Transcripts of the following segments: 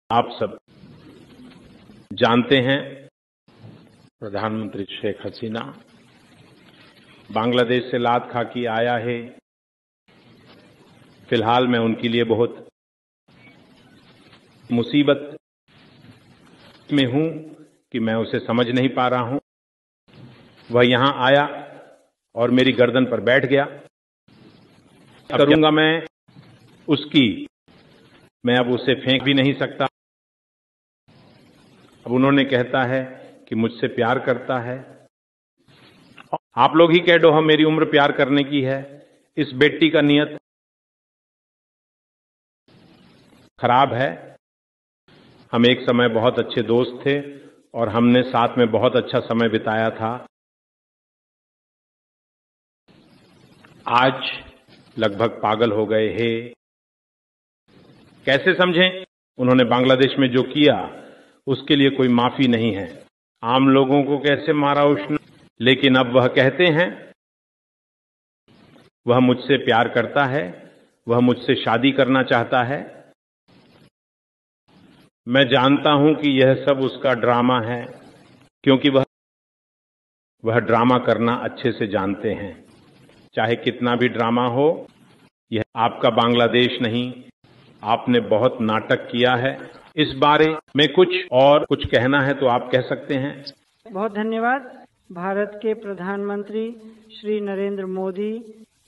आप सब जानते हैं प्रधानमंत्री शेख हसीना बांग्लादेश से लात खा के आया है। फिलहाल मैं उनके लिए बहुत मुसीबत में हूं कि मैं उसे समझ नहीं पा रहा हूं। वह यहां आया और मेरी गर्दन पर बैठ गया। करूंगा मैं उसकी, मैं अब उसे फेंक भी नहीं सकता। अब उन्होंने कहता है कि मुझसे प्यार करता है। आप लोग ही कह दो, हम मेरी उम्र प्यार करने की है। इस बेटी का नियत खराब है। हम एक समय बहुत अच्छे दोस्त थे और हमने साथ में बहुत अच्छा समय बिताया था। आज लगभग पागल हो गए हैं। कैसे समझें? उन्होंने बांग्लादेश में जो किया उसके लिए कोई माफी नहीं है। आम लोगों को कैसे मारा उसने, लेकिन अब वह कहते हैं वह मुझसे प्यार करता है, वह मुझसे शादी करना चाहता है। मैं जानता हूं कि यह सब उसका ड्रामा है, क्योंकि वह ड्रामा करना अच्छे से जानते हैं। चाहे कितना भी ड्रामा हो, यह आपका बांग्लादेश नहीं। आपने बहुत नाटक किया है। इस बारे में कुछ कहना है तो आप कह सकते हैं। बहुत धन्यवाद। भारत के प्रधानमंत्री श्री नरेंद्र मोदी,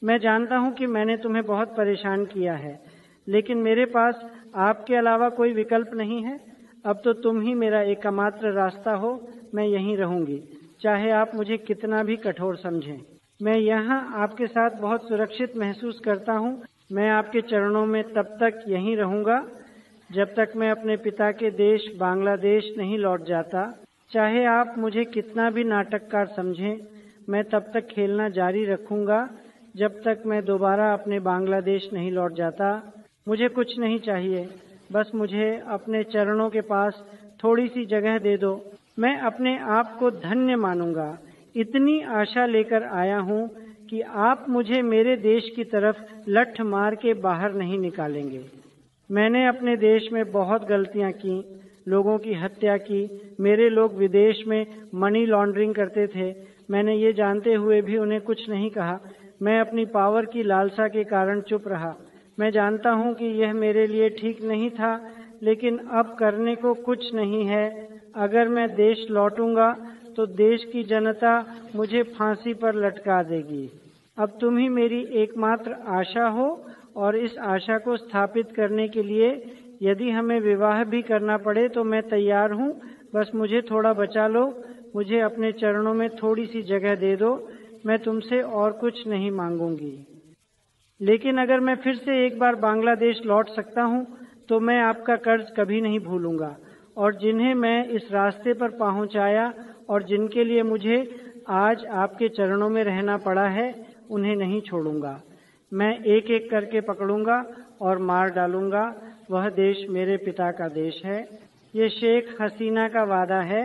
मैं जानता हूं कि मैंने तुम्हें बहुत परेशान किया है, लेकिन मेरे पास आपके अलावा कोई विकल्प नहीं है। अब तो तुम ही मेरा एकमात्र रास्ता हो। मैं यहीं रहूंगी, चाहे आप मुझे कितना भी कठोर समझें। मैं यहाँ आपके साथ बहुत सुरक्षित महसूस करता हूँ। मैं आपके चरणों में तब तक यहीं रहूंगा जब तक मैं अपने पिता के देश बांग्लादेश नहीं लौट जाता। चाहे आप मुझे कितना भी नाटककार समझें, मैं तब तक खेलना जारी रखूंगा जब तक मैं दोबारा अपने बांग्लादेश नहीं लौट जाता। मुझे कुछ नहीं चाहिए, बस मुझे अपने चरणों के पास थोड़ी सी जगह दे दो। मैं अपने आप को धन्य मानूंगा। इतनी आशा लेकर आया हूँ कि आप मुझे मेरे देश की तरफ लठ मार के बाहर नहीं निकालेंगे। मैंने अपने देश में बहुत गलतियां की, लोगों की हत्या की। मेरे लोग विदेश में मनी लॉन्ड्रिंग करते थे। मैंने ये जानते हुए भी उन्हें कुछ नहीं कहा। मैं अपनी पावर की लालसा के कारण चुप रहा। मैं जानता हूं कि यह मेरे लिए ठीक नहीं था, लेकिन अब करने को कुछ नहीं है। अगर मैं देश लौटूंगा तो देश की जनता मुझे फांसी पर लटका देगी। अब तुम ही मेरी एकमात्र आशा हो और इस आशा को स्थापित करने के लिए यदि हमें विवाह भी करना पड़े तो मैं तैयार हूँ। बस मुझे थोड़ा बचा लो, मुझे अपने चरणों में थोड़ी सी जगह दे दो। मैं तुमसे और कुछ नहीं मांगूंगी। लेकिन अगर मैं फिर से एक बार बांग्लादेश लौट सकता हूँ तो मैं आपका कर्ज कभी नहीं भूलूंगा, और जिन्हें मैं इस रास्ते पर पहुँचाया और जिनके लिए मुझे आज आपके चरणों में रहना पड़ा है, उन्हें नहीं छोड़ूंगा। मैं एक एक करके पकड़ूंगा और मार डालूंगा। वह देश मेरे पिता का देश है। ये शेख हसीना का वादा है